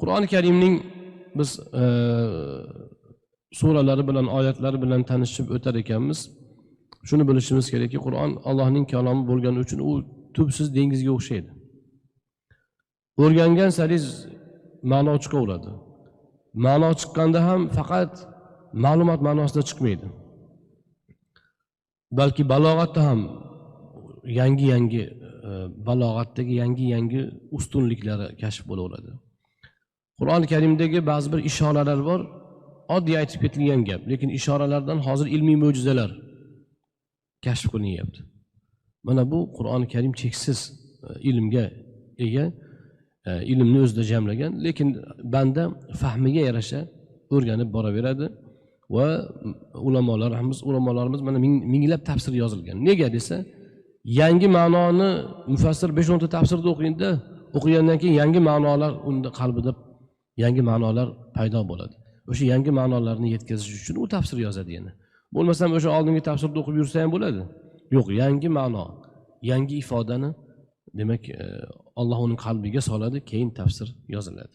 Qur'oni Karimning biz suralari bilan, oyatlari bilan tanishib o'tar ekanmiz. Shuni bilishimiz kerakki, Qur'on Allohning kalomi bo'lgani uchun u tubsiz dengizga o'xshaydi. O'rgangan sariz ma'no chiqaveradi. Ma'no chiqqanda ham faqat ma'lumot ma'nosida chiqmaydi. Balki balog'atda ham yangi balog'atdagi yangi ustunliklari kashf bo'laveradi. Qur'oni Karimdagi ba'zi bir ishoralar bor, oddiy aytib ketilgan gap, lekin ishoralardan hozir ilmiy mo'jizalar kashf qilinyapti. Mana bu Qur'oni Karim cheksiz ilmga ega, ilmni o'zida jamlagan, lekin banda fahmiga yarasha o'rganib boraveradi va ulamolarimiz mana minglab tafsir yozilgan. Nega desa, yangi ma'noni mufassir 5-10 ta tafsirda o'qigandan keyin yangi ma'nolar unda qalbida yangi ma'nolar paydo bo'ladi. O'sha yangi ma'nolarni yetkazish uchun u tafsir yozadi yana. Bo'lmasam o'sha oldingi tafsirda o'qib yursa ham bo'ladi. Yo'q, yangi ma'no, yangi ifodani demak Alloh uning qalbiga soladi, keyin tafsir yoziladi.